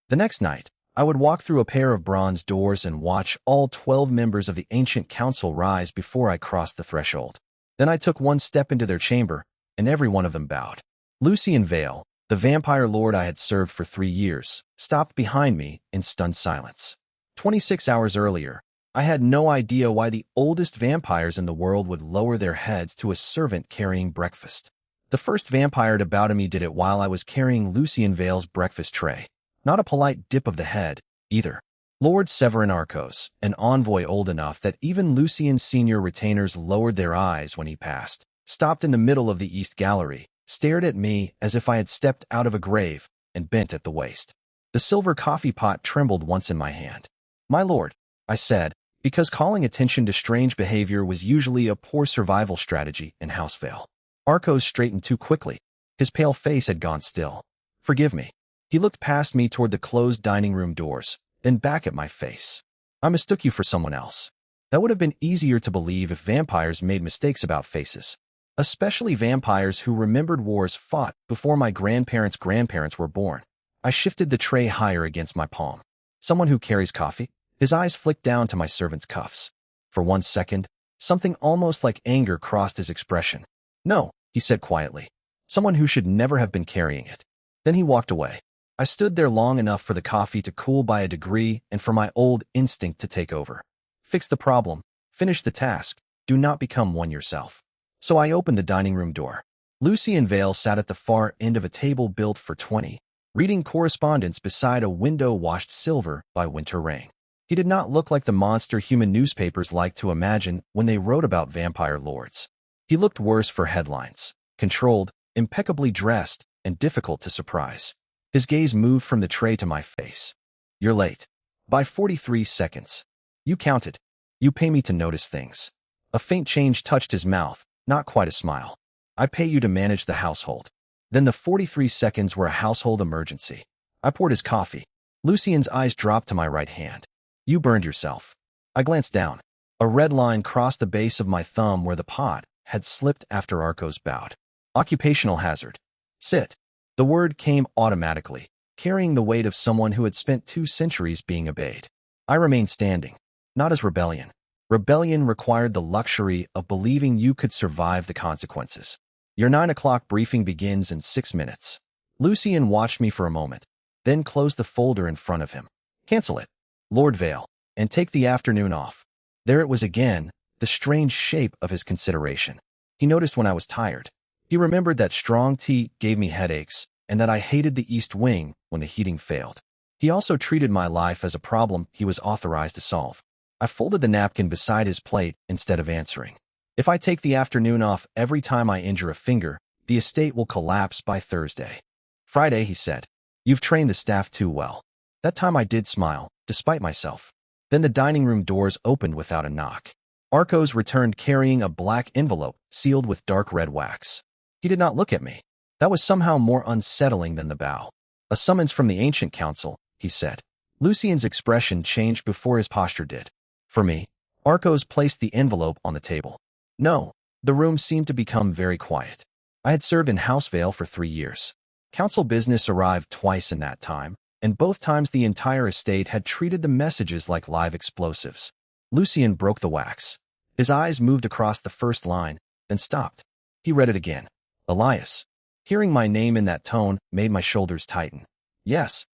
The next night, I would walk through a pair of bronze doors and watch all 12 members of the ancient council rise before I crossed the threshold. Then I took one step into their chamber, and every one of them bowed. Lucien Vale, the vampire lord I had served for 3 years, stopped behind me in stunned silence. 26 hours earlier, I had no idea why the oldest vampires in the world would lower their heads to a servant carrying breakfast. The first vampire to bow to me did it while I was carrying Lucien Vale's breakfast tray. Not a polite dip of the head, either. Lord Severin Arcos, an envoy old enough that even Lucien's senior retainers lowered their eyes when he passed, stopped in the middle of the East Gallery, stared at me as if I had stepped out of a grave, and bent at the waist. The silver coffee pot trembled once in my hand. "My lord," I said, because calling attention to strange behavior was usually a poor survival strategy in House Vale. Arcos straightened too quickly. His pale face had gone still. "Forgive me." He looked past me toward the closed dining room doors, then back at my face. "I mistook you for someone else." That would have been easier to believe if vampires made mistakes about faces. Especially vampires who remembered wars fought before my grandparents' grandparents were born. I shifted the tray higher against my palm. "Someone who carries coffee?" His eyes flicked down to my servant's cuffs. For 1 second, something almost like anger crossed his expression. "No," he said quietly. "Someone who should never have been carrying it." Then he walked away. I stood there long enough for the coffee to cool by a degree and for my old instinct to take over. Fix the problem. Finish the task. Do not become one yourself. So I opened the dining room door. Lucien Vale sat at the far end of a table built for 20, reading correspondence beside a window washed silver by winter rain. He did not look like the monster human newspapers liked to imagine when they wrote about vampire lords. He looked worse for headlines, controlled, impeccably dressed, and difficult to surprise. His gaze moved from the tray to my face. "You're late. By 43 seconds. You counted. You pay me to notice things." A faint change touched his mouth, not quite a smile. "I pay you to manage the household." Then the 43 seconds were a household emergency. I poured his coffee. Lucien's eyes dropped to my right hand. "You burned yourself." I glanced down. A red line crossed the base of my thumb where the pot had slipped after Arcos bowed. "Occupational hazard. Sit." The word came automatically, carrying the weight of someone who had spent 2 centuries being obeyed. I remained standing. Not as rebellion. Rebellion required the luxury of believing you could survive the consequences. "Your 9 o'clock briefing begins in 6 minutes. Lucien watched me for a moment, then closed the folder in front of him. "Cancel it, Lord Vale, and take the afternoon off." There it was again, the strange shape of his consideration. He noticed when I was tired. He remembered that strong tea gave me headaches and that I hated the East Wing when the heating failed. He also treated my life as a problem he was authorized to solve. I folded the napkin beside his plate instead of answering. "If I take the afternoon off every time I injure a finger, the estate will collapse by Thursday." "Friday," he said. "You've trained the staff too well." That time I did smile, despite myself. Then the dining room doors opened without a knock. Arcos returned carrying a black envelope sealed with dark red wax. He did not look at me. That was somehow more unsettling than the bow. "A summons from the ancient council," he said. Lucien's expression changed before his posture did. "For me?" Arcos placed the envelope on the table. "No." The room seemed to become very quiet. I had served in House Vale for 3 years. Council business arrived twice in that time, and both times the entire estate had treated the messages like live explosives. Lucien broke the wax. His eyes moved across the first line, then stopped. He read it again. "Elias." Hearing my name in that tone made my shoulders tighten. "Yes."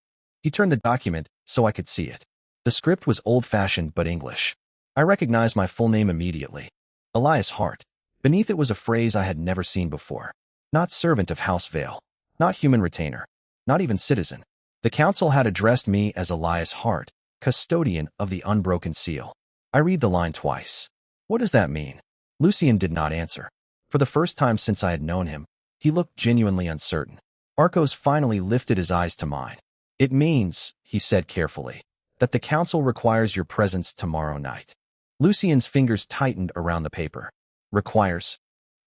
He turned the document so I could see it. The script was old-fashioned but English. I recognized my full name immediately. Elias Hart. Beneath it was a phrase I had never seen before. Not servant of House Vale. Not human retainer. Not even citizen. The council had addressed me as Elias Hart, custodian of the Unbroken Seal. I read the line twice. What does that mean? Lucien did not answer. For the first time since I had known him, he looked genuinely uncertain. Arcos finally lifted his eyes to mine. "It means," he said carefully, "that the council requires your presence tomorrow night." Lucien's fingers tightened around the paper. "Requires."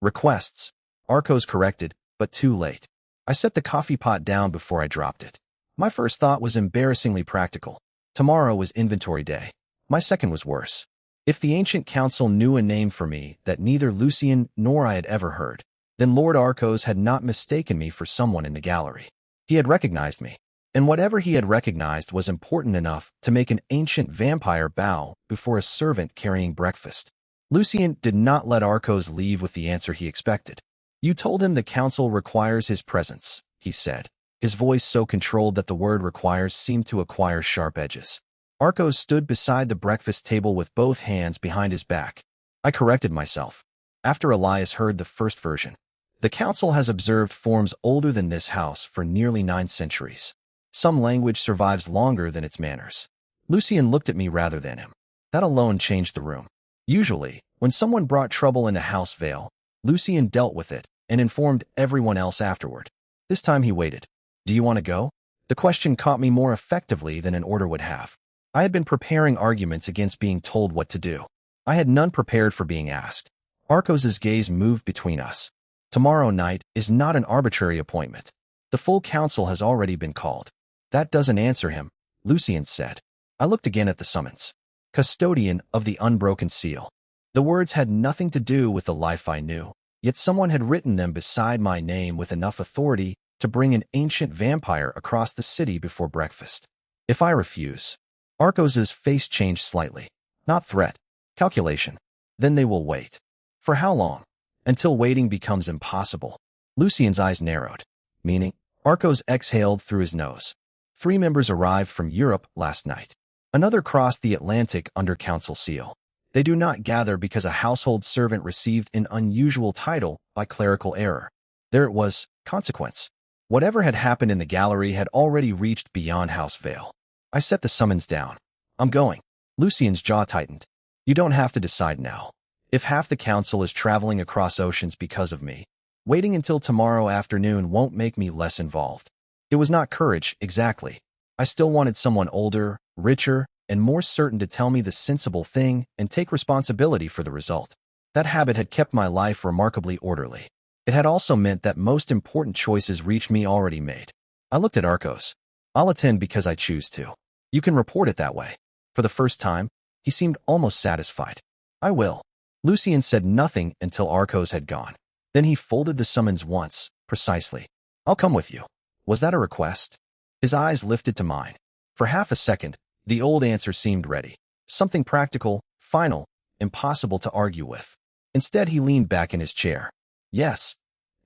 "Requests," Arcos corrected, but too late. I set the coffee pot down before I dropped it. My first thought was embarrassingly practical. Tomorrow was inventory day. My second was worse. If the ancient council knew a name for me that neither Lucien nor I had ever heard, then Lord Arcos had not mistaken me for someone in the gallery. He had recognized me. and whatever he had recognized was important enough to make an ancient vampire bow before a servant carrying breakfast. Lucien did not let Arcos leave with the answer he expected. "You told him the council requires his presence," he said, his voice so controlled that the word requires seemed to acquire sharp edges. Arcos stood beside the breakfast table with both hands behind his back. I corrected myself. After Elias heard the first version, "The council has observed forms older than this house for nearly 9 centuries. Some language survives longer than its manners." Lucien looked at me rather than him. That alone changed the room. Usually, when someone brought trouble into House Vale, Lucien dealt with it and informed everyone else afterward. This time he waited. "Do you want to go?" The question caught me more effectively than an order would have. I had been preparing arguments against being told what to do. I had none prepared for being asked. Arcos's gaze moved between us. "Tomorrow night is not an arbitrary appointment. The full council has already been called." "That doesn't answer him," Lucien said. I looked again at the summons. "Custodian of the Unbroken Seal." The words had nothing to do with the life I knew, yet someone had written them beside my name with enough authority to bring an ancient vampire across the city before breakfast. If I refuse... Arcos's face changed slightly. Not threat. Calculation. "Then they will wait." "For how long?" "Until waiting becomes impossible." Lucien's eyes narrowed. "Meaning?" Arcos exhaled through his nose. 3 members arrived from Europe last night. Another crossed the Atlantic under council seal. They do not gather because a household servant received an unusual title by clerical error. There it was, consequence. Whatever had happened in the gallery had already reached beyond House Vale. I set the summons down. "I'm going." Lucien's jaw tightened. "You don't have to decide now. If half the council is traveling across oceans because of me, waiting until tomorrow afternoon won't make me less involved." It was not courage, exactly. I still wanted someone older, richer, and more certain to tell me the sensible thing and take responsibility for the result. That habit had kept my life remarkably orderly. It had also meant that most important choices reached me already made. I looked at Arcos. "I'll attend because I choose to. You can report it that way." For the first time, he seemed almost satisfied. "I will." Lucien said nothing until Arcos had gone. Then he folded the summons once, precisely. "I'll come with you." Was that a request? His eyes lifted to mine. For half a second, the old answer seemed ready. Something practical, final, impossible to argue with. Instead, he leaned back in his chair. "Yes."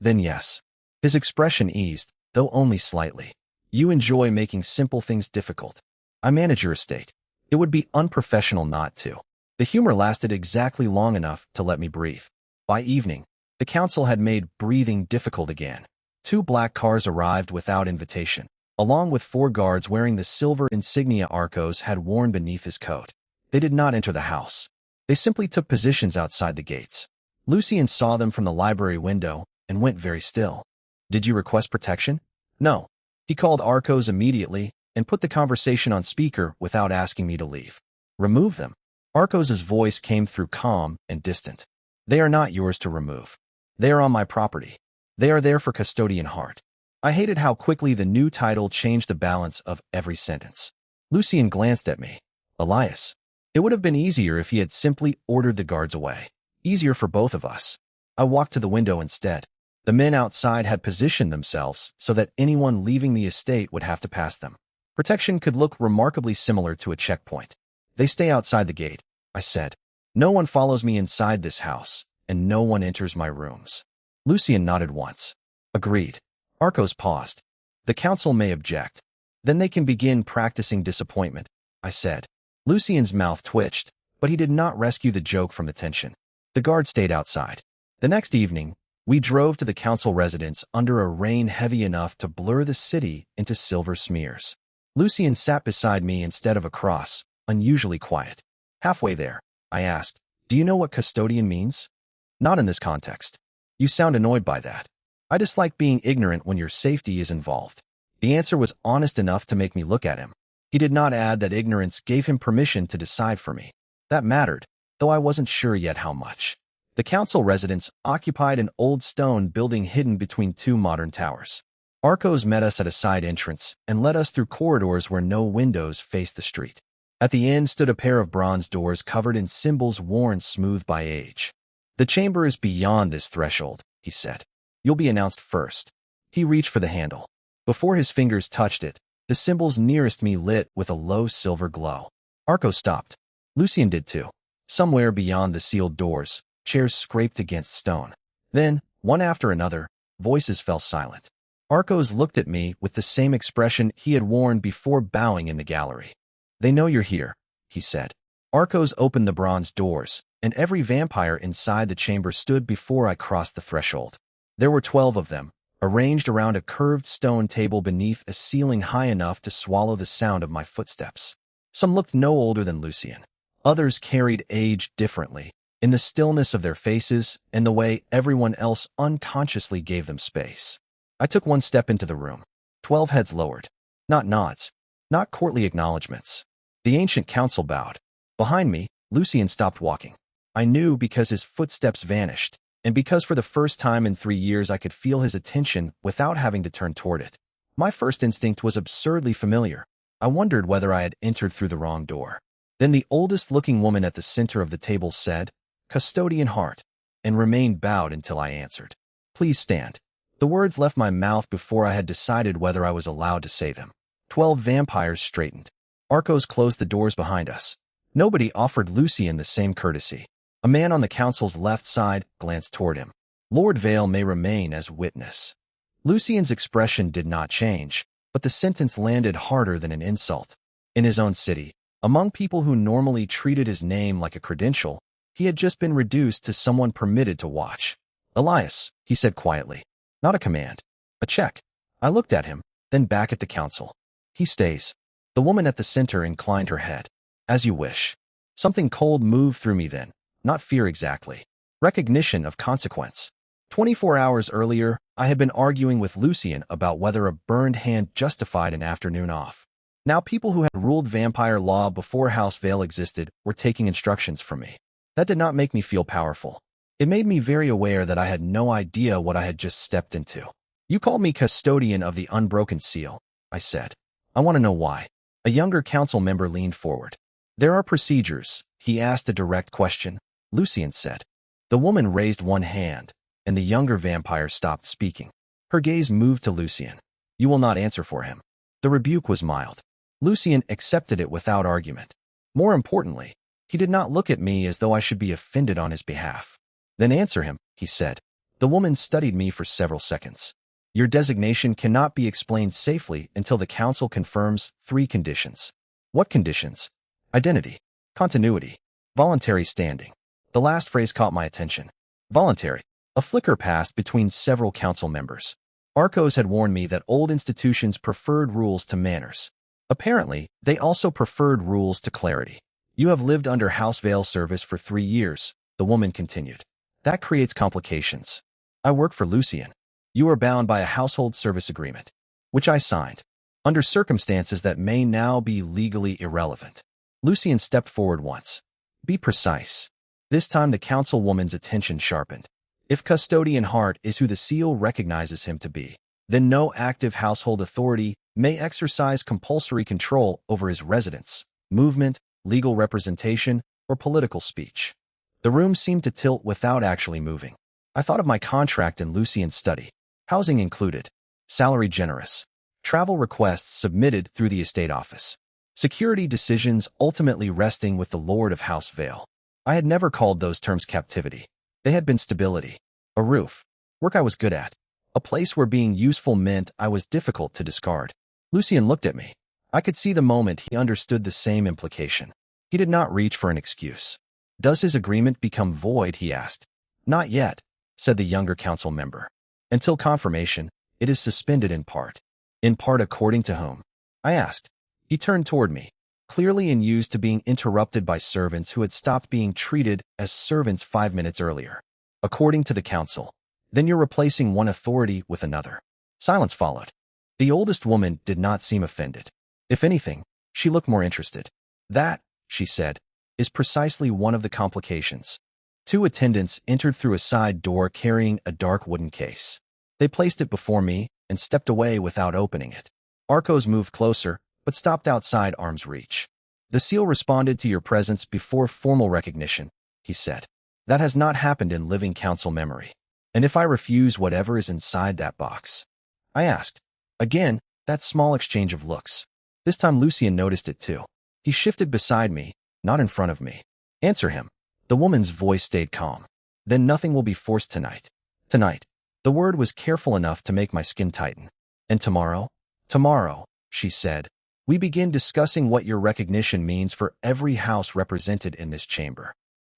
"Then yes." His expression eased, though only slightly. "You enjoy making simple things difficult. I manage your estate. It would be unprofessional not to." The humor lasted exactly long enough to let me breathe. By evening, the council had made breathing difficult again. 2 black cars arrived without invitation, along with 4 guards wearing the silver insignia Arcos had worn beneath his coat. They did not enter the house. They simply took positions outside the gates. Lucien saw them from the library window and went very still. "Did you request protection?" "No." He called Arcos immediately and put the conversation on speaker without asking me to leave. "Remove them." Arcos's voice came through calm and distant. "They are not yours to remove. They are on my property. They are there for Custodian Hart." I hated how quickly the new title changed the balance of every sentence. Lucien glanced at me. "Elias." It would have been easier if he had simply ordered the guards away. Easier for both of us. I walked to the window instead. The men outside had positioned themselves so that anyone leaving the estate would have to pass them. Protection could look remarkably similar to a checkpoint. "They stay outside the gate," I said. "No one follows me inside this house, and no one enters my rooms." Lucien nodded once. "Agreed." Arcos paused. "The council may object. Then they can begin practicing disappointment," I said. Lucien's mouth twitched, but he did not rescue the joke from the tension. The guard stayed outside. The next evening, we drove to the council residence under a rain heavy enough to blur the city into silver smears. Lucien sat beside me instead of across, unusually quiet. Halfway there, I asked, "Do you know what custodian means?" "Not in this context." "You sound annoyed by that." "I dislike being ignorant when your safety is involved." The answer was honest enough to make me look at him. He did not add that ignorance gave him permission to decide for me. That mattered, though I wasn't sure yet how much. The council residence occupied an old stone building hidden between 2 modern towers. Arcos met us at a side entrance and led us through corridors where no windows faced the street. At the end stood a pair of bronze doors covered in symbols worn smooth by age. "The chamber is beyond this threshold," he said. "You'll be announced first." He reached for the handle. Before his fingers touched it, The symbols nearest me lit with a low silver glow. Arco stopped. Lucien did too. Somewhere beyond the sealed doors, chairs scraped against stone. Then, one after another, voices fell silent. Arcos looked at me with the same expression he had worn before bowing in the gallery. "They know you're here," he said. Arcos opened the bronze doors, and every vampire inside the chamber stood before I crossed the threshold. There were 12 of them, arranged around a curved stone table beneath a ceiling high enough to swallow the sound of my footsteps. Some looked no older than Lucien. Others carried age differently, in the stillness of their faces and the way everyone else unconsciously gave them space. I took one step into the room. 12 heads lowered. Not nods. Not courtly acknowledgments. The ancient council bowed. Behind me, Lucien stopped walking. I knew because his footsteps vanished, and because for the first time in 3 years I could feel his attention without having to turn toward it. My first instinct was absurdly familiar. I wondered whether I had entered through the wrong door. Then the oldest-looking woman at the center of the table said, "Custodian Hart," and remained bowed until I answered. "Please stand." The words left my mouth before I had decided whether I was allowed to say them. 12 vampires straightened. Arcos closed the doors behind us. Nobody offered Lucien the same courtesy. A man on the council's left side glanced toward him. "Lord Vale may remain as witness." Lucien's expression did not change, but the sentence landed harder than an insult. In his own city, among people who normally treated his name like a credential, he had just been reduced to someone permitted to watch. "Elias," he said quietly. Not a command. A check. I looked at him, then back at the council. "He stays." The woman at the center inclined her head. "As you wish." Something cold moved through me then. Not fear exactly. Recognition of consequence. 24 hours earlier, I had been arguing with Lucien about whether a burned hand justified an afternoon off. Now people who had ruled vampire law before House Vale existed were taking instructions from me. That did not make me feel powerful. It made me very aware that I had no idea what I had just stepped into. "You called me custodian of the Unbroken Seal," I said. "I want to know why." A younger council member leaned forward. "There are procedures." He asked a direct question. Lucien said. The woman raised one hand, and the younger vampire stopped speaking. Her gaze moved to Lucien. "You will not answer for him." The rebuke was mild. Lucien accepted it without argument. More importantly, he did not look at me as though I should be offended on his behalf. "Then answer him," he said. The woman studied me for several seconds. "Your designation cannot be explained safely until the council confirms 3 conditions." "What conditions?" "Identity, continuity, voluntary standing." The last phrase caught my attention. Voluntary. A flicker passed between several council members. Arcos had warned me that old institutions preferred rules to manners. Apparently, they also preferred rules to clarity. "You have lived under House Vale service for 3 years, the woman continued. "That creates complications." "I work for Lucien." "You are bound by a household service agreement," which I signed, "under circumstances that may now be legally irrelevant." Lucien stepped forward once. "Be precise." This time the councilwoman's attention sharpened. "If Custodian Hart is who the seal recognizes him to be, then no active household authority may exercise compulsory control over his residence, movement, legal representation, or political speech." The room seemed to tilt without actually moving. I thought of my contract in Lucien's study. Housing included. Salary generous. Travel requests submitted through the estate office. Security decisions ultimately resting with the Lord of House Vale. I had never called those terms captivity. They had been stability. A roof. Work I was good at. A place where being useful meant I was difficult to discard. Lucien looked at me. I could see the moment he understood the same implication. He did not reach for an excuse. "Does his agreement become void?" he asked. "Not yet," said the younger council member. "Until confirmation, it is suspended in part." "In part according to whom?" I asked. He turned toward me, clearly unused to being interrupted by servants who had stopped being treated as servants 5 minutes earlier. "According to the council." "Then you're replacing one authority with another." Silence followed. The oldest woman did not seem offended. If anything, she looked more interested. "That," she said, "is precisely one of the complications." 2 attendants entered through a side door carrying a dark wooden case. They placed it before me and stepped away without opening it. Arcos moved closer, but stopped outside arm's reach. "The seal responded to your presence before formal recognition," he said. "That has not happened in living council memory. And if I refuse whatever is inside that box?" I asked. Again, That small exchange of looks. This time Lucien noticed it too. He shifted beside me, not in front of me. Answer him. The woman's voice stayed calm. Then nothing will be forced tonight. Tonight. The word was careful enough to make my skin tighten. And tomorrow? Tomorrow, she said. We begin discussing what your recognition means for every house represented in this chamber.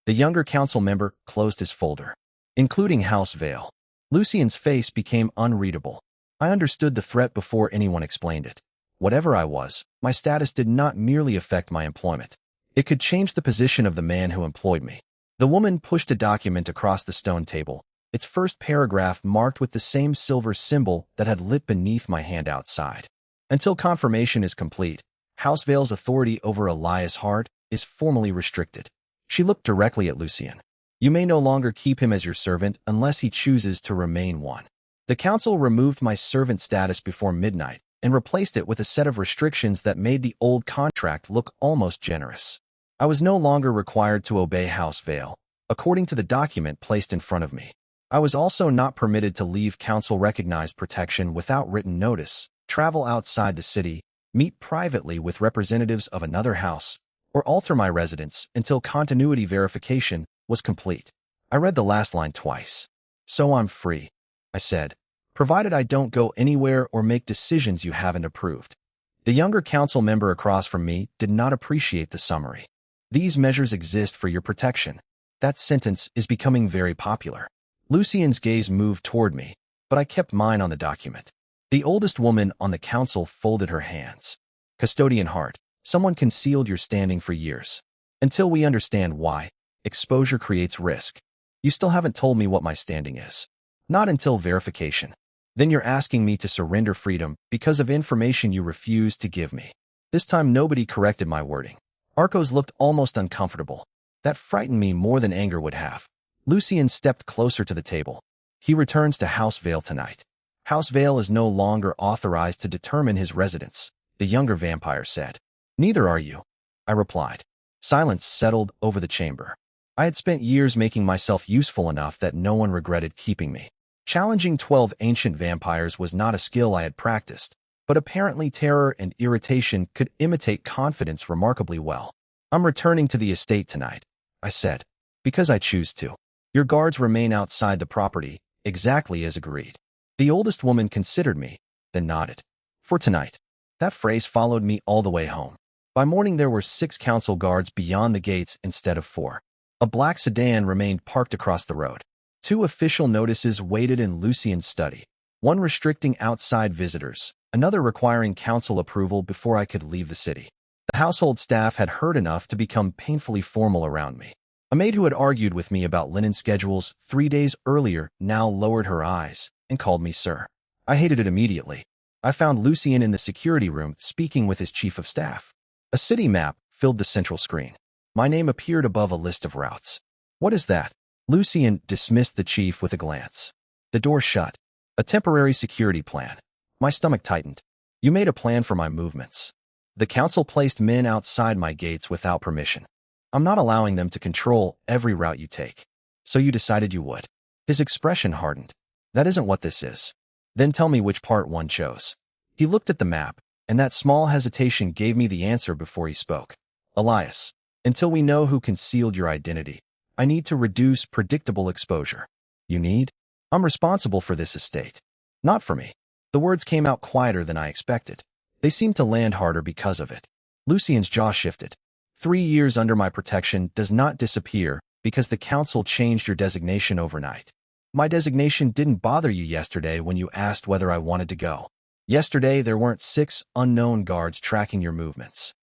The younger council member closed his folder, including House Vale. Lucien's face became unreadable. I understood the threat before anyone explained it. Whatever I was, my status did not merely affect my employment. It could change the position of the man who employed me. The woman pushed a document across the stone table, its first paragraph marked with the same silver symbol that had lit beneath my hand outside. Until confirmation is complete, House Vale's authority over Elias Hart is formally restricted. She looked directly at Lucien. You may no longer keep him as your servant unless he chooses to remain one. The council removed my servant status before midnight and replaced it with a set of restrictions that made the old contract look almost generous. I was no longer required to obey House Vale, according to the document placed in front of me. I was also not permitted to leave council-recognized protection without written notice, travel outside the city, meet privately with representatives of another house, or alter my residence until continuity verification was complete. I read the last line twice. So I'm free, I said, provided I don't go anywhere or make decisions you haven't approved. The younger council member across from me did not appreciate the summary. These measures exist for your protection. That sentence is becoming very popular. Lucien's gaze moved toward me, but I kept mine on the document. The oldest woman on the council folded her hands. Custodian Hart, someone concealed your standing for years. Until we understand why, exposure creates risk. You still haven't told me what my standing is. Not until verification. Then you're asking me to surrender freedom because of information you refused to give me. This time nobody corrected my wording. Arcos looked almost uncomfortable. That frightened me more than anger would have. Lucien stepped closer to the table. He returns to House Vale tonight. House Vale is no longer authorized to determine his residence, the younger vampire said. Neither are you, I replied. Silence settled over the chamber. I had spent years making myself useful enough that no one regretted keeping me. Challenging 12 ancient vampires was not a skill I had practiced, but apparently terror and irritation could imitate confidence remarkably well. I'm returning to the estate tonight, I said, because I choose to. Your guards remain outside the property, exactly as agreed. The oldest woman considered me, then nodded. For tonight. That phrase followed me all the way home. By morning there were 6 council guards beyond the gates instead of 4. A black sedan remained parked across the road. 2 official notices waited in Lucien's study, one restricting outside visitors, another requiring council approval before I could leave the city. The household staff had heard enough to become painfully formal around me. A maid who had argued with me about linen schedules 3 days earlier now lowered her eyes and called me sir. I hated it immediately. I found Lucien in the security room speaking with his chief of staff. A city map filled the central screen. My name appeared above a list of routes. What is that? Lucien dismissed the chief with a glance. The door shut. A temporary security plan. My stomach tightened. You made a plan for my movements. The council placed men outside my gates without permission. I'm not allowing them to control every route you take. So you decided you would. His expression hardened. That isn't what this is. Then tell me which part one chose. He looked at the map, and that small hesitation gave me the answer before he spoke. Elias, until we know who concealed your identity, I need to reduce predictable exposure. You need? I'm responsible for this estate. Not for me. The words came out quieter than I expected. They seemed to land harder because of it. Lucien's jaw shifted. 3 years under my protection does not disappear because the council changed your designation overnight. My designation didn't bother you yesterday when you asked whether I wanted to go. Yesterday, there weren't 6 unknown guards tracking your movements.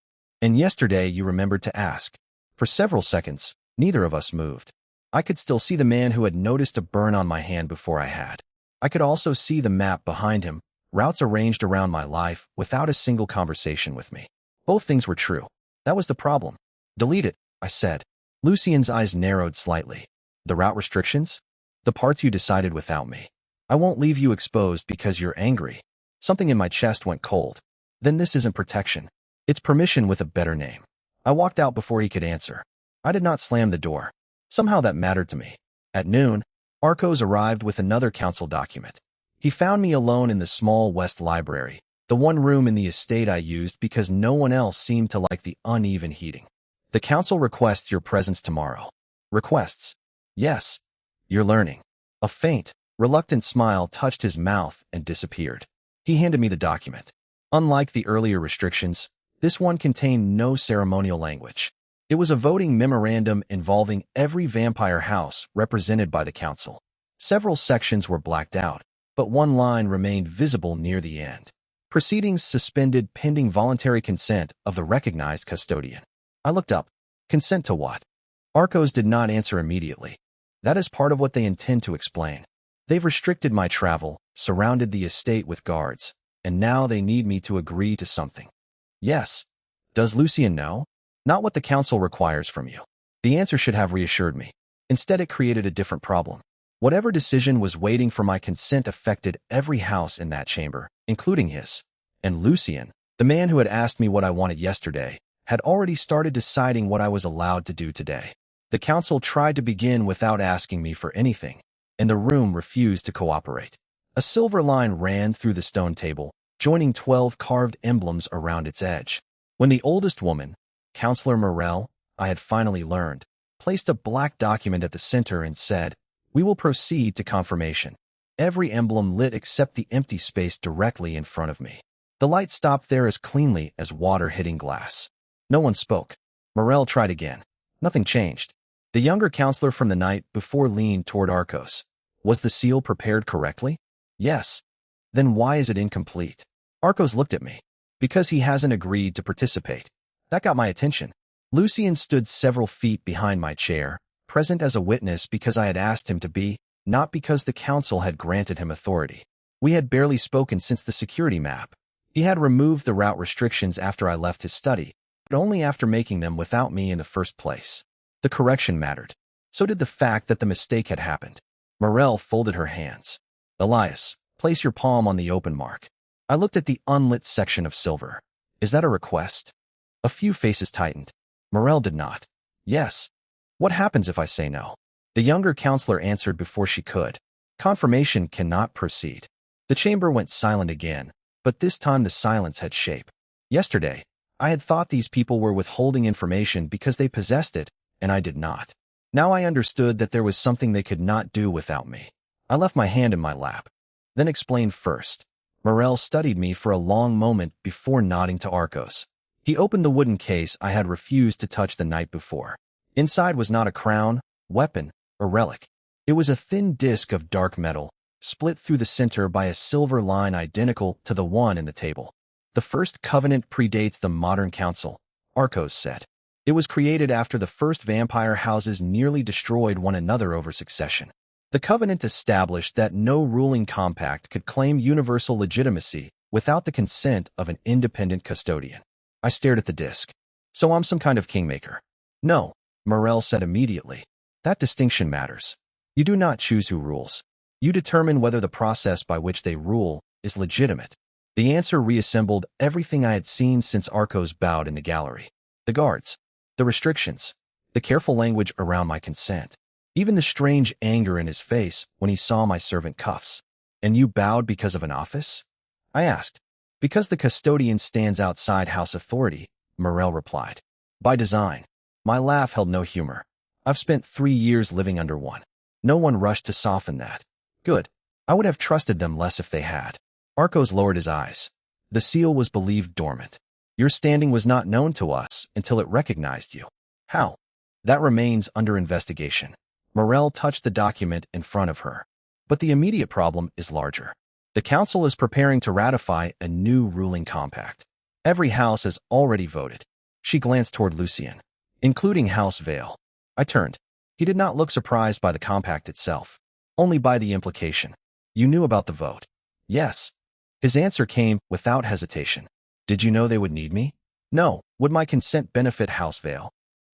And yesterday, you remembered to ask. For several seconds, neither of us moved. I could still see the man who had noticed a burn on my hand before I had. I could also see the map behind him, routes arranged around my life without a single conversation with me. Both things were true. That was the problem. Delete it, I said. Lucien's eyes narrowed slightly. The route restrictions? The parts you decided without me. I won't leave you exposed because you're angry. Something in my chest went cold. Then this isn't protection. It's permission with a better name. I walked out before he could answer. I did not slam the door. Somehow that mattered to me. At noon, Arcos arrived with another council document. He found me alone in the small West Library, The one room in the estate I used because no one else seemed to like the uneven heating. The council requests your presence tomorrow. Requests? Yes. You're learning. A faint, reluctant smile touched his mouth and disappeared. He handed me the document. Unlike the earlier restrictions, this one contained no ceremonial language. It was a voting memorandum involving every vampire house represented by the council. Several sections were blacked out, but one line remained visible near the end. Proceedings suspended pending voluntary consent of the recognized custodian. I looked up. Consent to what? Arcos did not answer immediately. That is part of what they intend to explain. They've restricted my travel, surrounded the estate with guards, and now they need me to agree to something. Yes. Does Lucien know? Not what the council requires from you. The answer should have reassured me. Instead, it created a different problem. Whatever decision was waiting for my consent affected every house in that chamber, including his. And Lucien, the man who had asked me what I wanted yesterday, had already started deciding what I was allowed to do today. The council tried to begin without asking me for anything, and the room refused to cooperate. A silver line ran through the stone table, joining 12 carved emblems around its edge. When the oldest woman, Counselor Morel, I had finally learned, placed a black document at the center and said, "We will proceed to confirmation." Every emblem lit except the empty space directly in front of me. The light stopped there as cleanly as water hitting glass. No one spoke. Morel tried again. Nothing changed. The younger counselor from the night before leaned toward Arcos. Was the seal prepared correctly? Yes. Then why is it incomplete? Arcos looked at me. Because he hasn't agreed to participate. That got my attention. Lucien stood several feet behind my chair, present as a witness because I had asked him to be, not because the council had granted him authority. We had barely spoken since the security map. He had removed the route restrictions after I left his study, but only after making them without me in the first place. The correction mattered. So did the fact that the mistake had happened. Morel folded her hands. Elias, place your palm on the open mark. I looked at the unlit section of silver. Is that a request? A few faces tightened. Morel did not. Yes. What happens if I say no? The younger counselor answered before she could. Confirmation cannot proceed. The chamber went silent again, but this time the silence had shape. Yesterday, I had thought these people were withholding information because they possessed it, and I did not. Now I understood that there was something they could not do without me. I left my hand in my lap, then explained first. Morel studied me for a long moment before nodding to Arcos. He opened the wooden case I had refused to touch the night before. Inside was not a crown, weapon, or relic. It was a thin disc of dark metal, split through the center by a silver line identical to the one in the table. The first covenant predates the modern council, Arcos said. It was created after the first vampire houses nearly destroyed one another over succession. The covenant established that no ruling compact could claim universal legitimacy without the consent of an independent custodian. I stared at the disc. So I'm some kind of kingmaker. No, Morel said immediately. That distinction matters. You do not choose who rules. You determine whether the process by which they rule is legitimate. The answer reassembled everything I had seen since Arcos bowed in the gallery. The guards, the restrictions, the careful language around my consent, even the strange anger in his face when he saw my servant cuffs. And you bowed because of an office? I asked. Because the custodian stands outside house authority, Morel replied. By design. My laugh held no humor. I've spent 3 years living under one. No one rushed to soften that. Good. I would have trusted them less if they had. Arcos lowered his eyes. The seal was believed dormant. Your standing was not known to us until it recognized you. How? That remains under investigation. Morel touched the document in front of her. But the immediate problem is larger. The council is preparing to ratify a new ruling compact. Every house has already voted. She glanced toward Lucien, including House Vale. I turned. He did not look surprised by the compact itself, only by the implication. You knew about the vote. Yes. His answer came without hesitation. Did you know they would need me? No. Would my consent benefit House Vale?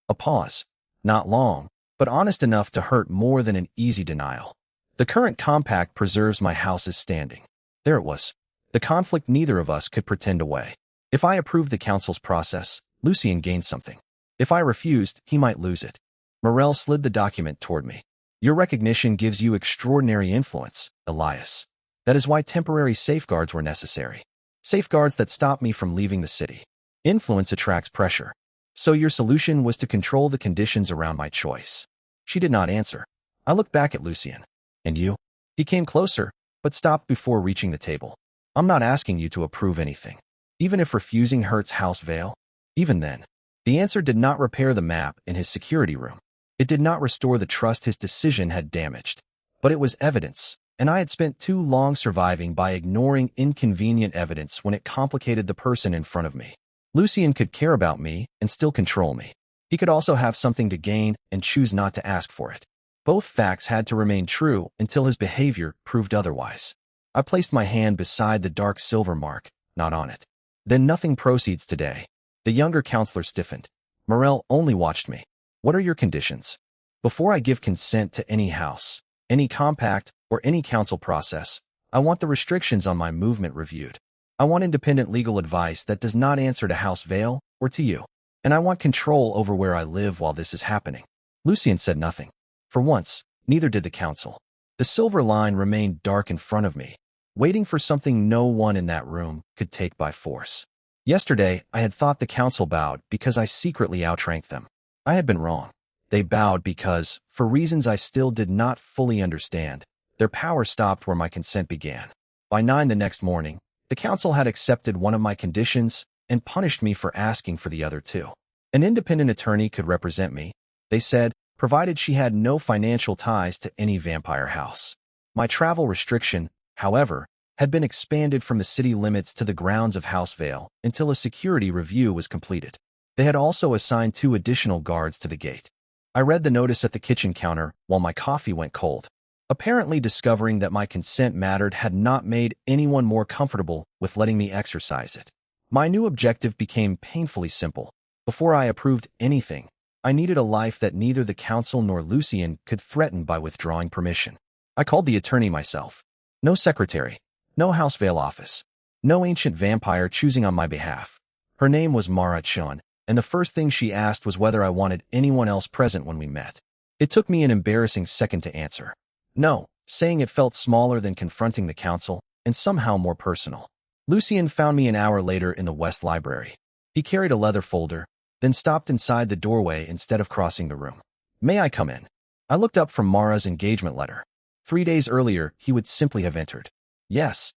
A pause. Not long, but honest enough to hurt more than an easy denial. The current compact preserves my house's standing. There it was. The conflict neither of us could pretend away. If I approved the council's process, Lucien gained something. If I refused, he might lose it. Morel slid the document toward me. Your recognition gives you extraordinary influence, Elias. That is why temporary safeguards were necessary. Safeguards that stop me from leaving the city. Influence attracts pressure. So your solution was to control the conditions around my choice. She did not answer. I looked back at Lucien. And you? He came closer, but stopped before reaching the table. I'm not asking you to approve anything. Even if refusing hurts House Vale? Even then. The answer did not repair the map in his security room. It did not restore the trust his decision had damaged. But it was evidence, and I had spent too long surviving by ignoring inconvenient evidence when it complicated the person in front of me. Lucien could care about me and still control me. He could also have something to gain and choose not to ask for it. Both facts had to remain true until his behavior proved otherwise. I placed my hand beside the dark silver mark, not on it. Then nothing proceeds today. The younger counselor stiffened. Morel only watched me. What are your conditions? Before I give consent to any house, any compact, or any council process, I want the restrictions on my movement reviewed. I want independent legal advice that does not answer to House Vale or to you. And I want control over where I live while this is happening. Lucien said nothing. For once, neither did the council. The silver line remained dark in front of me, waiting for something no one in that room could take by force. Yesterday, I had thought the council bowed because I secretly outranked them. I had been wrong. They bowed because, for reasons I still did not fully understand, their power stopped where my consent began. By 9 the next morning, the council had accepted one of my conditions and punished me for asking for the other two. An independent attorney could represent me, they said, provided she had no financial ties to any vampire house. My travel restriction, however, had been expanded from the city limits to the grounds of House Vale until a security review was completed. They had also assigned 2 additional guards to the gate. I read the notice at the kitchen counter while my coffee went cold. Apparently discovering that my consent mattered had not made anyone more comfortable with letting me exercise it. My new objective became painfully simple. Before I approved anything, I needed a life that neither the council nor Lucien could threaten by withdrawing permission. I called the attorney myself. No secretary. No House Vale office. No ancient vampire choosing on my behalf. Her name was Mara Chun, and the first thing she asked was whether I wanted anyone else present when we met. It took me an embarrassing second to answer. No, saying it felt smaller than confronting the council, and somehow more personal. Lucien found me an hour later in the West Library. He carried a leather folder, then stopped inside the doorway instead of crossing the room. May I come in? I looked up from Mara's engagement letter. 3 days earlier, he would simply have entered. Yes.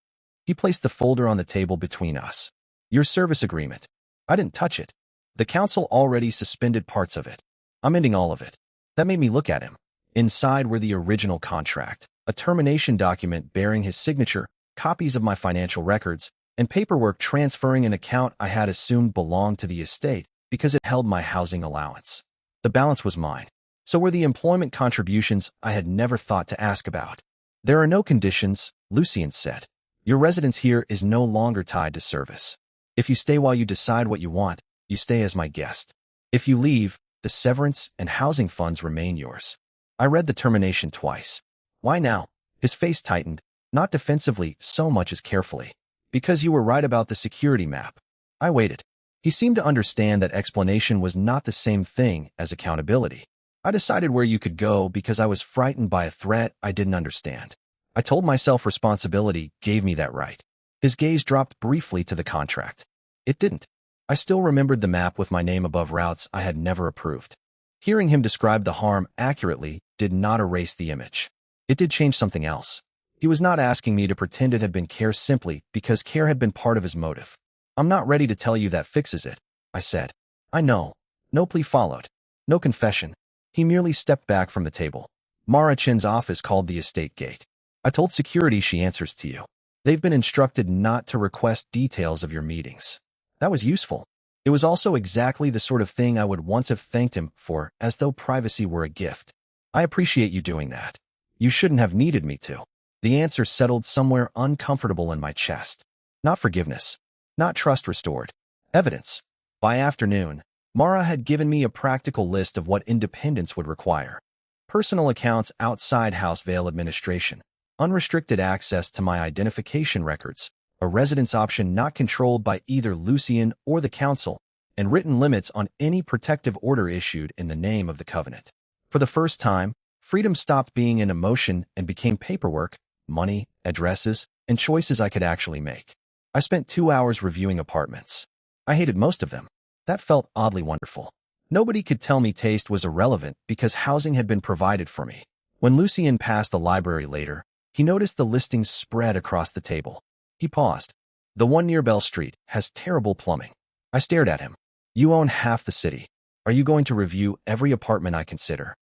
He placed the folder on the table between us. Your service agreement. I didn't touch it. The council already suspended parts of it. I'm ending all of it. That made me look at him. Inside were the original contract, a termination document bearing his signature, copies of my financial records, and paperwork transferring an account I had assumed belonged to the estate because it held my housing allowance. The balance was mine. So were the employment contributions I had never thought to ask about. There are no conditions, Lucien said. Your residence here is no longer tied to service. If you stay while you decide what you want, you stay as my guest. If you leave, the severance and housing funds remain yours. I read the termination twice. Why now? His face tightened, not defensively so much as carefully. Because you were right about the security map. I waited. He seemed to understand that explanation was not the same thing as accountability. I decided where you could go because I was frightened by a threat I didn't understand. I told myself responsibility gave me that right. His gaze dropped briefly to the contract. It didn't. I still remembered the map with my name above routes I had never approved. Hearing him describe the harm accurately did not erase the image. It did change something else. He was not asking me to pretend it had been care simply because care had been part of his motive. I'm not ready to tell you that fixes it, I said. I know. No plea followed. No confession. He merely stepped back from the table. Mara Chen's office called the estate gate. I told security she answers to you. They've been instructed not to request details of your meetings. That was useful. It was also exactly the sort of thing I would once have thanked him for, as though privacy were a gift. I appreciate you doing that. You shouldn't have needed me to. The answer settled somewhere uncomfortable in my chest. Not forgiveness. Not trust restored. Evidence. By afternoon, Mara had given me a practical list of what independence would require. Personal accounts outside House Vale administration. Unrestricted access to my identification records. A residence option not controlled by either Lucien or the council, and written limits on any protective order issued in the name of the covenant. For the first time, freedom stopped being an emotion and became paperwork, money, addresses, and choices I could actually make. I I spent 2 hours reviewing apartments. I hated most of them. That felt oddly wonderful. Nobody could tell me taste was irrelevant because housing had been provided for me. When Lucien passed the library later, he noticed the listings spread across the table. He paused. The one near Bell Street has terrible plumbing. I stared at him. You own half the city. Are you going to review every apartment I consider?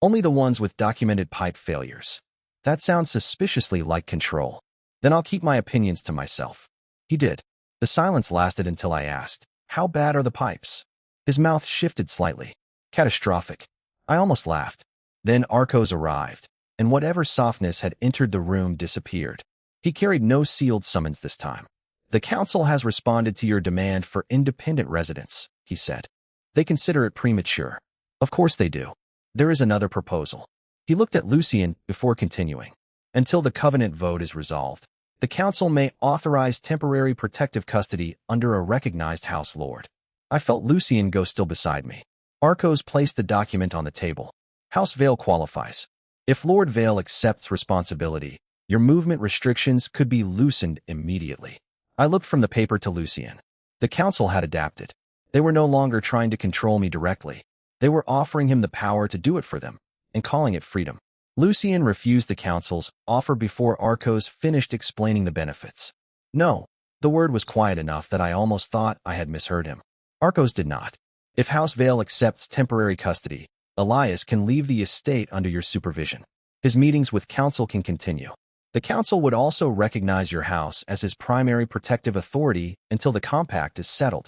Only the ones with documented pipe failures. That sounds suspiciously like control. Then I'll keep my opinions to myself. He did. The silence lasted until I asked, how bad are the pipes? His mouth shifted slightly. Catastrophic. I almost laughed. Then Arcos arrived, and whatever softness had entered the room disappeared. He carried no sealed summons this time. The council has responded to your demand for independent residence, he said. They consider it premature. Of course they do. There is another proposal. He looked at Lucien before continuing. Until the covenant vote is resolved, the council may authorize temporary protective custody under a recognized house lord. I felt Lucien go still beside me. Arcos placed the document on the table. House Vale qualifies. If Lord Vale accepts responsibility, your movement restrictions could be loosened immediately. I looked from the paper to Lucien. The council had adapted. They were no longer trying to control me directly. They were offering him the power to do it for them, and calling it freedom. Lucien refused the council's offer before Arcos finished explaining the benefits. No, the word was quiet enough that I almost thought I had misheard him. Arcos did not. If House Vale accepts temporary custody, Elias can leave the estate under your supervision. His meetings with council can continue. The council would also recognize your house as his primary protective authority until the compact is settled.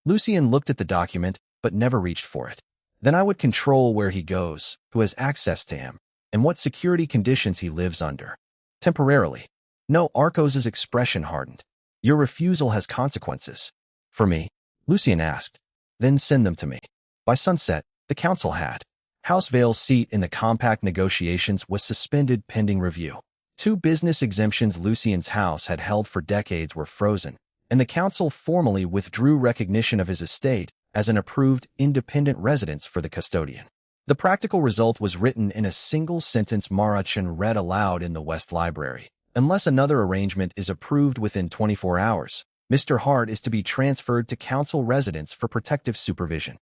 Lucien looked at the document, but never reached for it. Then I would control where he goes, who has access to him, and what security conditions he lives under. Temporarily. No, Arcos's expression hardened. Your refusal has consequences. For me? Lucien asked. Then send them to me. By sunset, the council had. House Vale's seat in the compact negotiations was suspended pending review. 2 business exemptions Lucien's house had held for decades were frozen, and the council formally withdrew recognition of his estate as an approved independent residence for the custodian. The practical result was written in a single sentence Marachan read aloud in the West Library. Unless another arrangement is approved within 24 hours, Mr. Hart is to be transferred to council residence for protective supervision.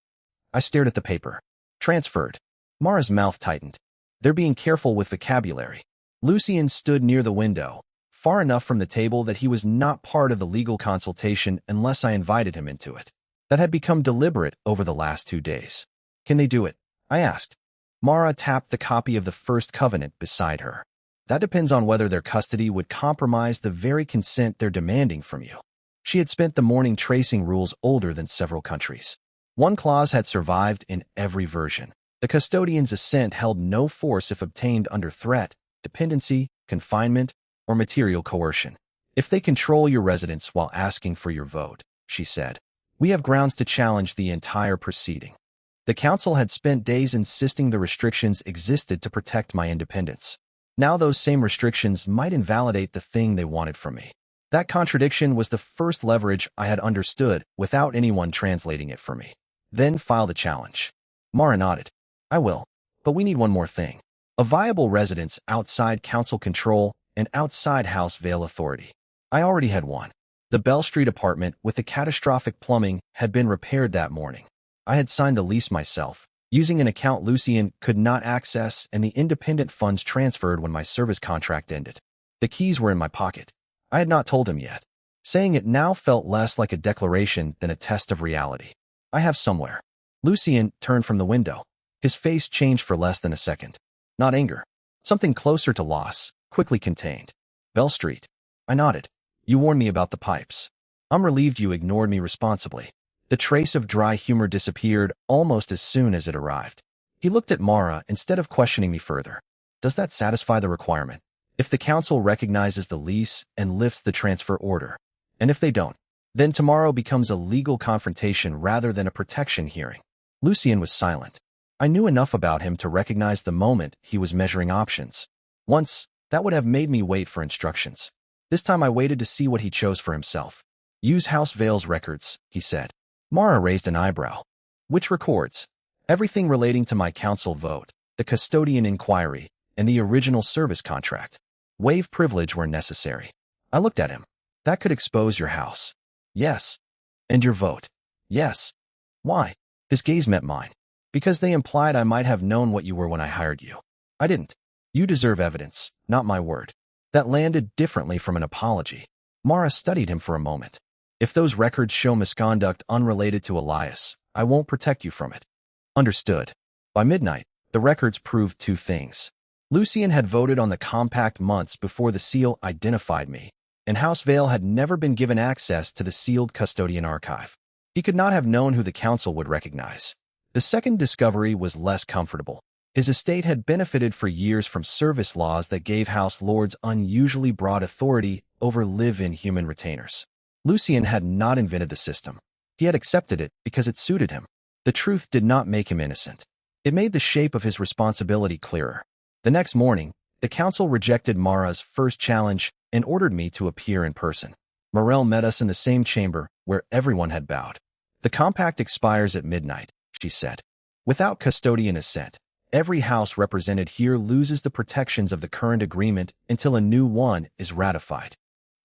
I stared at the paper. Transferred. Mara's mouth tightened. They're being careful with vocabulary. Lucien stood near the window, far enough from the table that he was not part of the legal consultation unless I invited him into it. That had become deliberate over the last 2 days. Can they do it? I asked. Mara tapped the copy of the First Covenant beside her. That depends on whether their custody would compromise the very consent they're demanding from you. She had spent the morning tracing rules older than several countries. One clause had survived in every version. The custodian's assent held no force if obtained under threat, dependency, confinement, or material coercion. If they control your residence while asking for your vote, she said, we have grounds to challenge the entire proceeding. The council had spent days insisting the restrictions existed to protect my independence. Now those same restrictions might invalidate the thing they wanted from me. That contradiction was the first leverage I had understood without anyone translating it for me. Then file the challenge. Mara nodded. I will. But we need one more thing. A viable residence outside council control and outside House Vale authority. I already had one. The Bell Street apartment with the catastrophic plumbing had been repaired that morning. I had signed the lease myself, using an account Lucien could not access, and the independent funds transferred when my service contract ended. The keys were in my pocket. I had not told him yet. Saying it now felt less like a declaration than a test of reality. I have somewhere. Lucien turned from the window. His face changed for less than a second. Not anger. Something closer to loss, quickly contained. Bell Street. I nodded. You warned me about the pipes. I'm relieved you ignored me responsibly. The trace of dry humor disappeared almost as soon as it arrived. He looked at Mara instead of questioning me further. Does that satisfy the requirement? If the council recognizes the lease and lifts the transfer order, and if they don't, then tomorrow becomes a legal confrontation rather than a protection hearing. Lucien was silent. I knew enough about him to recognize the moment he was measuring options. Once, that would have made me wait for instructions. This time I waited to see what he chose for himself. Use House Vale's records, he said. Mara raised an eyebrow. Which records? Everything relating to my council vote, the custodian inquiry, and the original service contract. Waive privilege where necessary. I looked at him. That could expose your house. Yes. And your vote. Yes. Why? His gaze met mine. Because they implied I might have known what you were when I hired you. I didn't. You deserve evidence, not my word. That landed differently from an apology. Mara studied him for a moment. If those records show misconduct unrelated to Elias, I won't protect you from it. Understood. By midnight, the records proved two things. Lucien had voted on the compact months before the seal identified me, and House Vale had never been given access to the sealed custodian archive. He could not have known who the council would recognize. The second discovery was less comfortable. His estate had benefited for years from service laws that gave house lords unusually broad authority over live-in human retainers. Lucien had not invented the system. He had accepted it because it suited him. The truth did not make him innocent. It made the shape of his responsibility clearer. The next morning, the council rejected Mara's first challenge and ordered me to appear in person. Morel met us in the same chamber where everyone had bowed. The compact expires at midnight, she said. Without custodian assent, every house represented here loses the protections of the current agreement until a new one is ratified.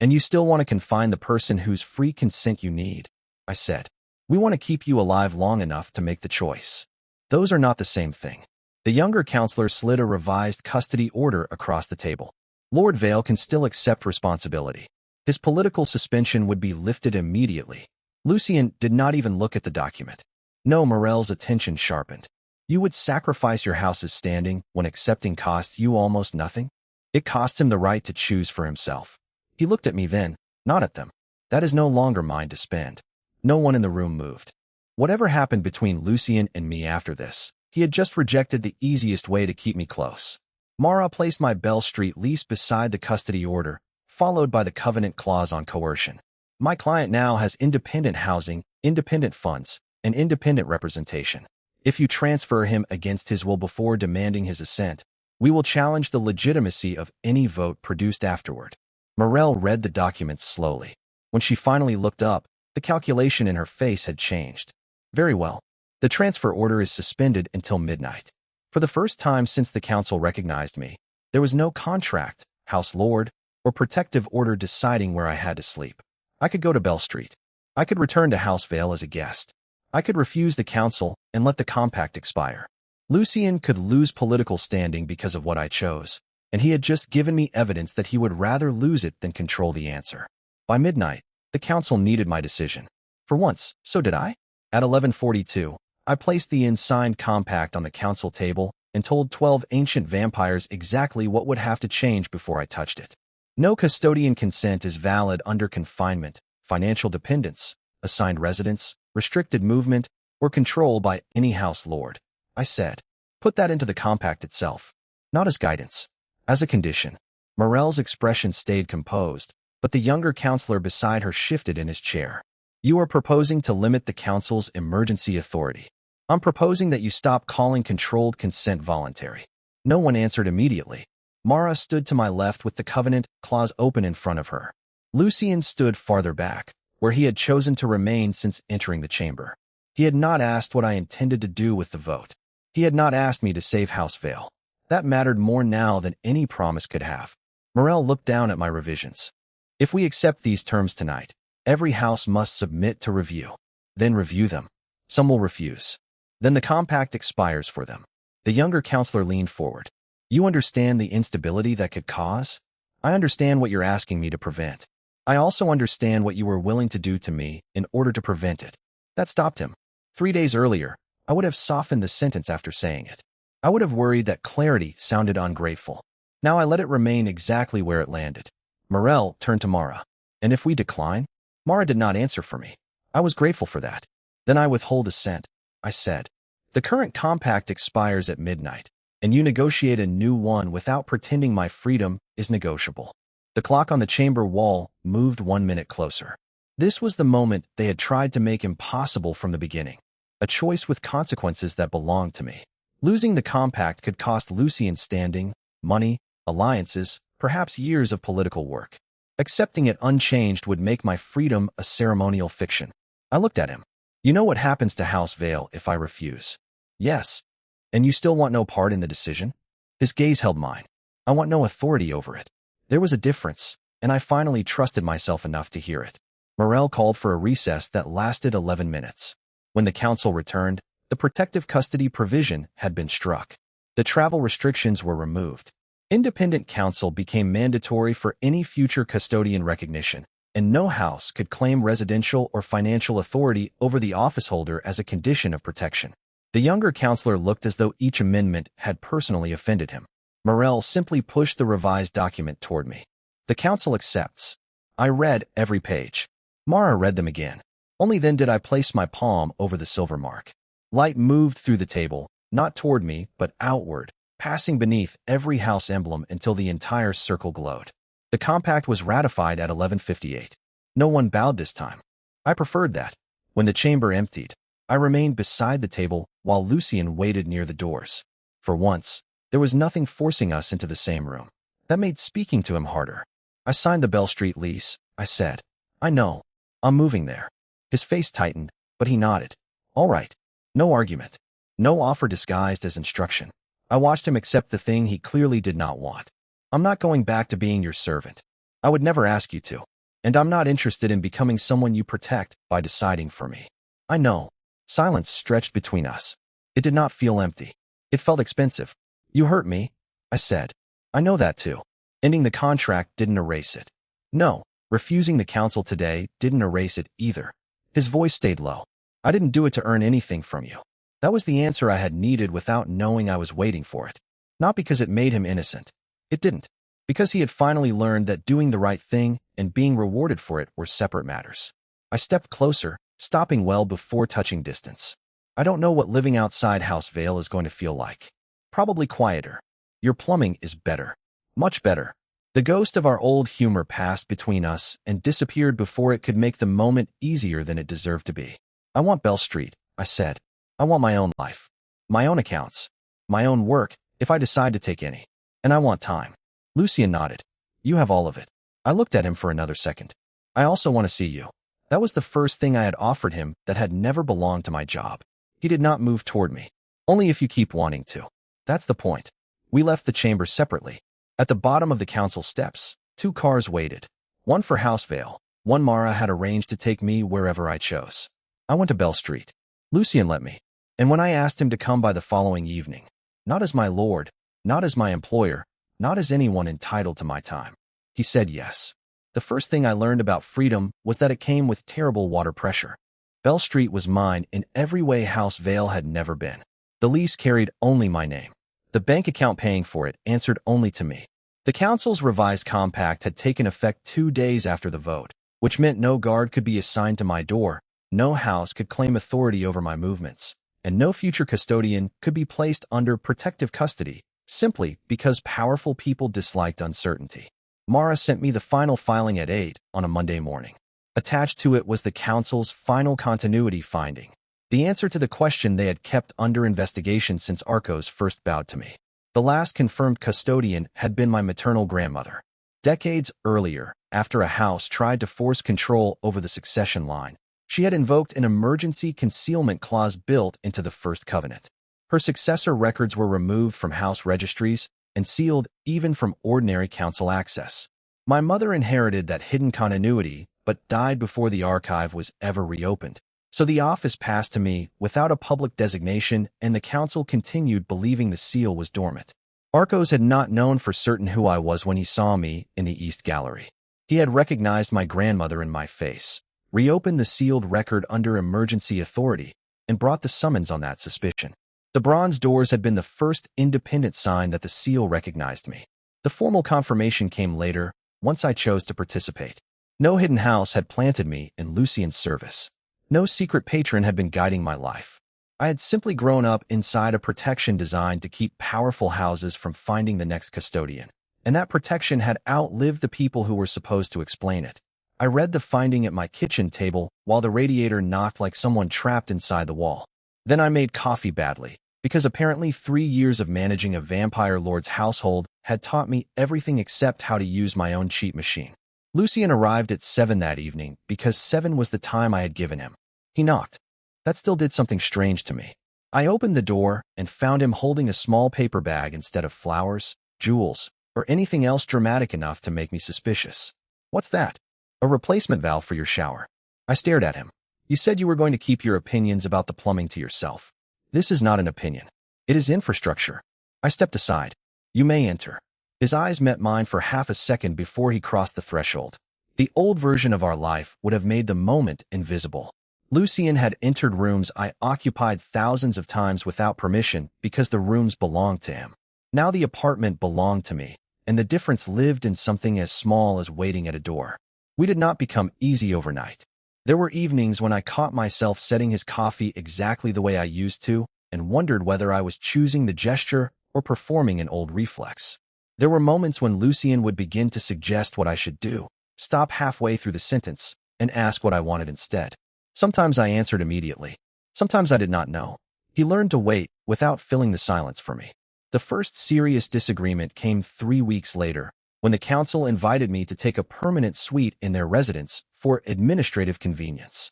And you still want to confine the person whose free consent you need, I said. We want to keep you alive long enough to make the choice. Those are not the same thing. The younger counselor slid a revised custody order across the table. Lord Vale can still accept responsibility. His political suspension would be lifted immediately. Lucien did not even look at the document. No, Morel's attention sharpened. You would sacrifice your house's standing when accepting costs you almost nothing? It cost him the right to choose for himself. He looked at me then, not at them. That is no longer mine to spend. No one in the room moved. Whatever happened between Lucien and me after this, he had just rejected the easiest way to keep me close. Mara placed my Bell Street lease beside the custody order, followed by the covenant clause on coercion. My client now has independent housing, independent funds, and independent representation. If you transfer him against his will before demanding his assent, we will challenge the legitimacy of any vote produced afterward. Morel read the documents slowly. When she finally looked up, the calculation in her face had changed. Very well. The transfer order is suspended until midnight. For the first time since the council recognized me, there was no contract, house lord, or protective order deciding where I had to sleep. I could go to Bell Street. I could return to House Vale as a guest. I could refuse the council and let the compact expire. Lucien could lose political standing because of what I chose, and he had just given me evidence that he would rather lose it than control the answer. By midnight, the council needed my decision. For once, so did I. At 11:42, I placed the unsigned compact on the council table and told 12 ancient vampires exactly what would have to change before I touched it. No custodian consent is valid under confinement, financial dependence, assigned residence, restricted movement, or control by any house lord. I said, put that into the compact itself. Not as guidance, as a condition. Morel's expression stayed composed, but the younger counselor beside her shifted in his chair. You are proposing to limit the council's emergency authority. I'm proposing that you stop calling controlled consent voluntary. No one answered immediately. Mara stood to my left with the covenant clause open in front of her. Lucien stood farther back, where he had chosen to remain since entering the chamber. He had not asked what I intended to do with the vote. He had not asked me to save House Vale. That mattered more now than any promise could have. Morel looked down at my revisions. If we accept these terms tonight, every house must submit to review. Then review them. Some will refuse. Then the compact expires for them. The younger counselor leaned forward. You understand the instability that could cause? I understand what you're asking me to prevent. I also understand what you were willing to do to me in order to prevent it. That stopped him. 3 days earlier, I would have softened the sentence after saying it. I would have worried that clarity sounded ungrateful. Now I let it remain exactly where it landed. Morel turned to Mara. And if we decline? Mara did not answer for me. I was grateful for that. Then I withhold assent, I said. The current compact expires at midnight, and you negotiate a new one without pretending my freedom is negotiable. The clock on the chamber wall moved 1 minute closer. This was the moment they had tried to make impossible from the beginning. A choice with consequences that belonged to me. Losing the compact could cost Lucien standing, money, alliances, perhaps years of political work. Accepting it unchanged would make my freedom a ceremonial fiction. I looked at him. You know what happens to House Vale if I refuse? Yes. And you still want no part in the decision? His gaze held mine. I want no authority over it. There was a difference, and I finally trusted myself enough to hear it. Morel called for a recess that lasted 11 minutes. When the council returned, the protective custody provision had been struck. The travel restrictions were removed. Independent counsel became mandatory for any future custodian recognition, and no house could claim residential or financial authority over the officeholder as a condition of protection. The younger counselor looked as though each amendment had personally offended him. Morel simply pushed the revised document toward me. The council accepts. I read every page. Mara read them again. Only then did I place my palm over the silver mark. Light moved through the table, not toward me, but outward, passing beneath every house emblem until the entire circle glowed. The compact was ratified at 11:58. No one bowed this time. I preferred that. When the chamber emptied, I remained beside the table while Lucien waited near the doors. For once, there was nothing forcing us into the same room. That made speaking to him harder. I signed the Bell Street lease, I said. I know. I'm moving there. His face tightened, but he nodded. All right. No argument. No offer disguised as instruction. I watched him accept the thing he clearly did not want. I'm not going back to being your servant. I would never ask you to. And I'm not interested in becoming someone you protect by deciding for me. I know. Silence stretched between us. It did not feel empty. It felt expensive. You hurt me, I said. I know that too. Ending the contract didn't erase it. No, refusing the council today didn't erase it either. His voice stayed low. I didn't do it to earn anything from you. That was the answer I had needed without knowing I was waiting for it. Not because it made him innocent. It didn't. Because he had finally learned that doing the right thing and being rewarded for it were separate matters. I stepped closer, stopping well before touching distance. I don't know what living outside House Vale is going to feel like. Probably quieter. Your plumbing is better. Much better. The ghost of our old humor passed between us and disappeared before it could make the moment easier than it deserved to be. I want Bell Street, I said. I want my own life. My own accounts. My own work, if I decide to take any. And I want time. Lucien nodded. You have all of it. I looked at him for another second. I also want to see you. That was the first thing I had offered him that had never belonged to my job. He did not move toward me. Only if you keep wanting to. That's the point. We left the chamber separately. At the bottom of the council steps, 2 cars waited. One for House Vale. One Mara had arranged to take me wherever I chose. I went to Bell Street. Lucien let me. And when I asked him to come by the following evening, not as my lord, not as my employer, not as anyone entitled to my time, he said yes. The first thing I learned about freedom was that it came with terrible water pressure. Bell Street was mine in every way House Vale had never been. The lease carried only my name. The bank account paying for it answered only to me. The council's revised compact had taken effect 2 days after the vote, which meant no guard could be assigned to my door, no house could claim authority over my movements, and no future custodian could be placed under protective custody, simply because powerful people disliked uncertainty. Mara sent me the final filing at 8 on a Monday morning. Attached to it was the council's final continuity finding, the answer to the question they had kept under investigation since Arcos first bowed to me. The last confirmed custodian had been my maternal grandmother. Decades earlier, after a house tried to force control over the succession line, she had invoked an emergency concealment clause built into the First Covenant. Her successor records were removed from house registries and sealed even from ordinary council access. My mother inherited that hidden continuity, but died before the archive was ever reopened. So the office passed to me without a public designation, and the council continued believing the seal was dormant. Arcos had not known for certain who I was when he saw me in the East Gallery. He had recognized my grandmother in my face, reopened the sealed record under emergency authority, and brought the summons on that suspicion. The bronze doors had been the first independent sign that the seal recognized me. The formal confirmation came later, once I chose to participate. No hidden house had planted me in Lucien's service. No secret patron had been guiding my life. I had simply grown up inside a protection designed to keep powerful houses from finding the next custodian. And that protection had outlived the people who were supposed to explain it. I read the finding at my kitchen table while the radiator knocked like someone trapped inside the wall. Then I made coffee badly, because apparently 3 years of managing a vampire lord's household had taught me everything except how to use my own cheat machine. Lucien arrived at 7 that evening because 7 was the time I had given him. He knocked. That still did something strange to me. I opened the door and found him holding a small paper bag instead of flowers, jewels, or anything else dramatic enough to make me suspicious. What's that? A replacement valve for your shower. I stared at him. You said you were going to keep your opinions about the plumbing to yourself. This is not an opinion. It is infrastructure. I stepped aside. You may enter. His eyes met mine for half a second before he crossed the threshold. The old version of our life would have made the moment invisible. Lucien had entered rooms I occupied thousands of times without permission because the rooms belonged to him. Now the apartment belonged to me, and the difference lived in something as small as waiting at a door. We did not become easy overnight. There were evenings when I caught myself setting his coffee exactly the way I used to and wondered whether I was choosing the gesture or performing an old reflex. There were moments when Lucien would begin to suggest what I should do, stop halfway through the sentence, and ask what I wanted instead. Sometimes I answered immediately. Sometimes I did not know. He learned to wait without filling the silence for me. The first serious disagreement came 3 weeks later, when the council invited me to take a permanent suite in their residence for administrative convenience.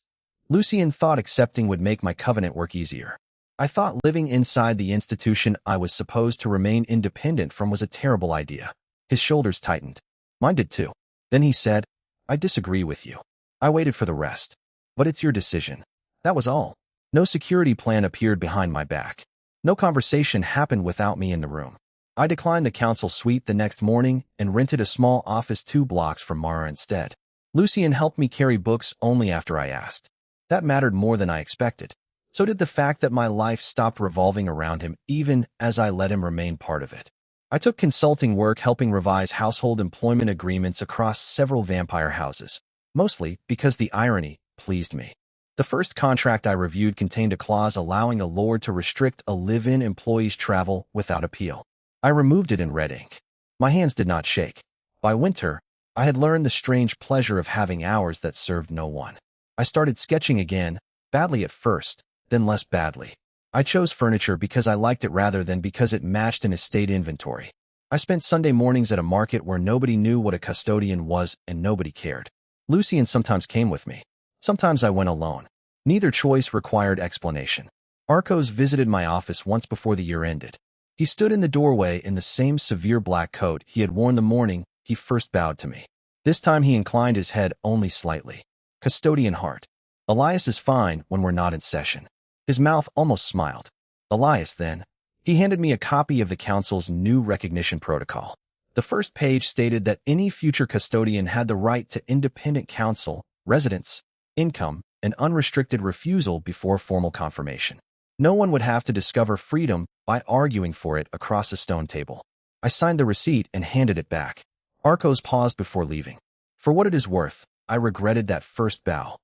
Lucien thought accepting would make my covenant work easier. I thought living inside the institution I was supposed to remain independent from was a terrible idea. His shoulders tightened. Mine did too. Then he said, I disagree with you. I waited for the rest. But it's your decision. That was all. No security plan appeared behind my back. No conversation happened without me in the room. I declined the council suite the next morning and rented a small office 2 blocks from Mara instead. Lucien helped me carry books only after I asked. That mattered more than I expected. So did the fact that my life stopped revolving around him even as I let him remain part of it. I took consulting work helping revise household employment agreements across several vampire houses, mostly because the irony pleased me. The first contract I reviewed contained a clause allowing a lord to restrict a live-in employee's travel without appeal. I removed it in red ink. My hands did not shake. By winter, I had learned the strange pleasure of having hours that served no one. I started sketching again, badly at first, then less badly. I chose furniture because I liked it rather than because it matched an estate inventory. I spent Sunday mornings at a market where nobody knew what a custodian was and nobody cared. Lucien sometimes came with me. Sometimes I went alone. Neither choice required explanation. Arcos visited my office once before the year ended. He stood in the doorway in the same severe black coat he had worn the morning he first bowed to me. This time he inclined his head only slightly. Custodian Hart. Elias is fine when we're not in session. His mouth almost smiled. Elias, then. He handed me a copy of the council's new recognition protocol. The first page stated that any future custodian had the right to independent counsel, residence, income, and unrestricted refusal before formal confirmation. No one would have to discover freedom by arguing for it across a stone table. I signed the receipt and handed it back. Arcos paused before leaving. For what it is worth, I regretted that first bow.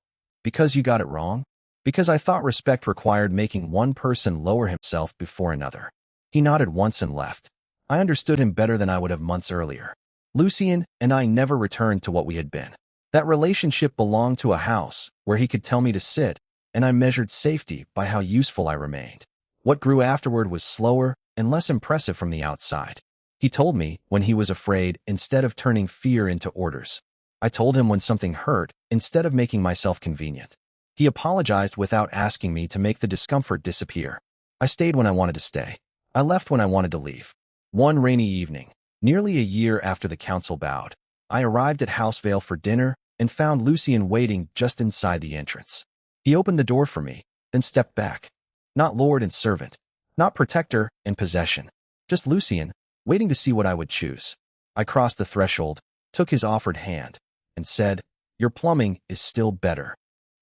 Because you got it wrong? Because I thought respect required making one person lower himself before another. He nodded once and left. I understood him better than I would have months earlier. Lucien and I never returned to what we had been. That relationship belonged to a house where he could tell me to sit, and I measured safety by how useful I remained. What grew afterward was slower and less impressive from the outside. He told me when he was afraid instead of turning fear into orders. I told him when something hurt instead of making myself convenient. He apologized without asking me to make the discomfort disappear. I stayed when I wanted to stay. I left when I wanted to leave. One rainy evening, nearly a year after the council bowed, I arrived at House Vale for dinner and found Lucien waiting just inside the entrance. He opened the door for me, then stepped back. Not lord and servant, not protector and possession, just Lucien, waiting to see what I would choose. I crossed the threshold, took his offered hand, and said, "Your plumbing is still better."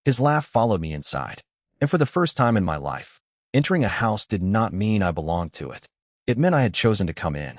His laugh followed me inside, and for the first time in my life, entering a house did not mean I belonged to it. It meant I had chosen to come in.